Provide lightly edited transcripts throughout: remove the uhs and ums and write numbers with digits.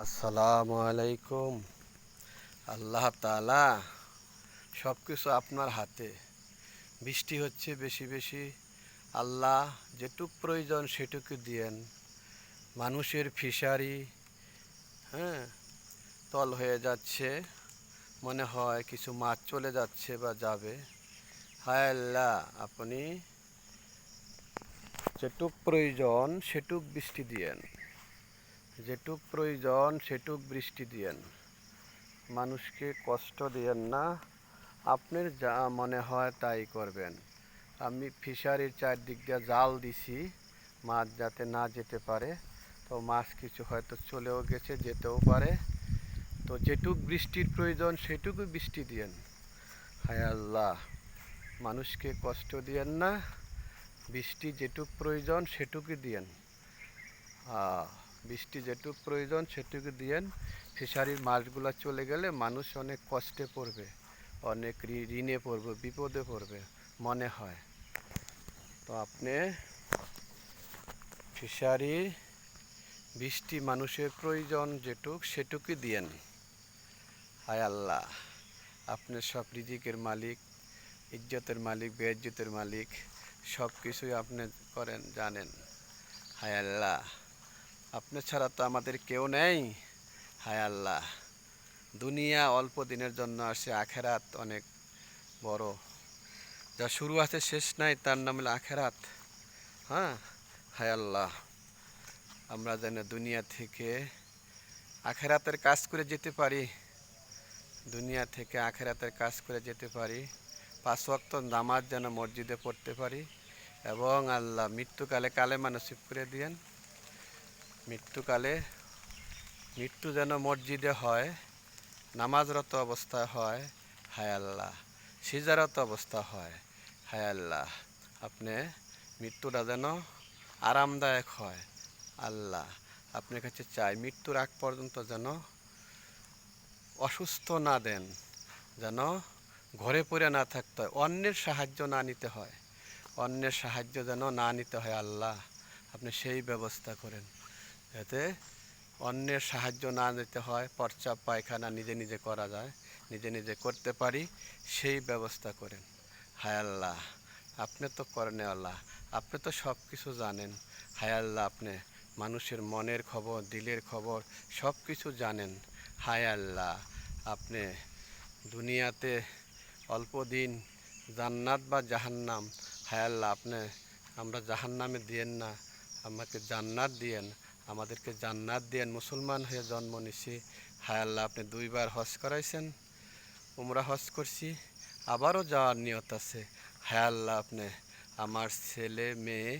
আসসালামু আলাইকুম। আল্লাহ তাআলা সব কিছু আপনার হাতে। বৃষ্টি হচ্ছে বেশি বেশি, আল্লাহ যেটুক প্রয়োজন সেটুকু দিয়েন। মানুষের ফিশারি হ্যাঁ তল হয়ে যাচ্ছে, মনে হয় কিছু মাছ চলে যাচ্ছে বা যাবে। হায় আল্লাহ, আপনি যেটুক প্রয়োজন সেটুক বৃষ্টি দিয়েন, যেটুক প্রয়োজন সেটুক বৃষ্টি দিয়েন। মানুষকে কষ্ট দিয়েন না, আপনার যা মনে হয় তাই করবেন। আমি ফিশারির চারদিক দিয়ে জাল দিছি, মাছ যাতে না যেতে পারে। তো মাছ কিছু হয়তো চলেও গেছে, যেতেও পারে। তো যেটুক বৃষ্টির প্রয়োজন সেটুকু বৃষ্টি দিয়েন। হায় আল্লাহ, মানুষকে কষ্ট দিয়েন না, বৃষ্টি যেটুক প্রয়োজন সেটুকু দিয়েন। বৃষ্টি যেটুক প্রয়োজন সেটুকু দিয়েন। ফিশারির মাছগুলো চলে গেলে মানুষ অনেক কষ্টে পড়বে, অনেক ঋণে পড়বে, বিপদে পড়বে মনে হয়। তো আপনি ফিশারি বৃষ্টি মানুষের প্রয়োজন যেটুক সেটুকু দিয়েন। হায় আল্লাহ, আপনি সব রিজিকের মালিক, ইজ্জতের মালিক, বেইজ্জতের মালিক, সব কিছুই আপনি করেন, জানেন। হায় আল্লাহ, আপনি ছাড়া তো আমাদের কেউ নেই। হায় আল্লাহ, দুনিয়া অল্প দিনের জন্য আসে, আখেরাত অনেক বড়। যা শুরু আছে শেষ নাই, তার নাম হলো আখেরাত। হ্যাঁ, হায় আল্লাহ, আমরা যেন দুনিয়া থেকে আখেরাতের কাজ করে যেতে পারি, দুনিয়া থেকে আখেরাতের কাজ করে যেতে পারি। 5 ওয়াক্ত নামাজ যেন মসজিদে পড়তে পারি, এবং আল্লাহ মৃত্যুকালে কালেমা নসিব করে দিয়েন। মৃত্যু যেন মসজিদে হয়, নামাজরত অবস্থায় হয়। হায় আল্লাহ, সিজারত অবস্থা হয়। হায় আল্লাহ, আপনি মৃত্যুটা যেন আরামদায়ক হয়। আল্লাহ, আপনার কাছে চাই মৃত্যুর আগ পর্যন্ত যেন অসুস্থ না দেন, যেন ঘরে পড়ে না থাকতে হয়, অন্যের সাহায্য না নিতে হয়, অন্যের সাহায্য যেন না নিতে হয়। আল্লাহ, আপনি সেই ব্যবস্থা করেন যাতে অন্যের সাহায্য না নিতে হয়, প্রস্রাব পায়খানা নিজে নিজে করা যায়, নিজে নিজে করতে পারি, সেই ব্যবস্থা করেন। হায় আল্লাহ, আপনি তো করেন। আল্লাহ, আপনি তো সব কিছু জানেন। হায় আল্লাহ, আপনি মানুষের মনের খবর, দিলের খবর সব কিছু জানেন। হায় আল্লাহ, আপনি দুনিয়াতে অল্প দিন, জান্নাত বা জাহান্নাম। হায় আল্লাহ, আপনি আমরা জাহান্নামে দিয়েন না, আমাকে জান্নাত দিয়েন, আমাদেরকে জান্নাত দিয়েন। মুসলমান হয়ে জন্ম নিছি। হায় আল্লাহ, আপনি 2 বার হজ করাইছেন, উমরা হজ করছি, আবারও যাওয়ার নিয়ত আছে। হায় আল্লাহ, আপনি আমার ছেলে মেয়ে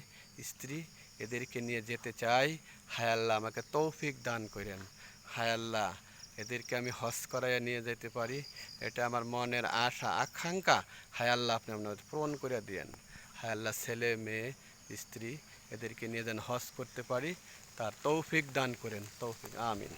স্ত্রী এদেরকে নিয়ে যেতে চাই। হায় আল্লাহ, আমাকে তৌফিক দান করেন। হায় আল্লাহ, এদেরকে আমি হজ করাইয়া নিয়ে যেতে পারি, এটা আমার মনের আশা আকাঙ্ক্ষা। হায় আল্লাহ, আপনি আপনার পূরণ করে দিয়েন। হায় আল্লাহ, ছেলে মেয়ে স্ত্রী এদেরকে নিয়ে যেন হজ করতে পারি, তার তৌফিক দান করেন। তৌফিক, আমিন।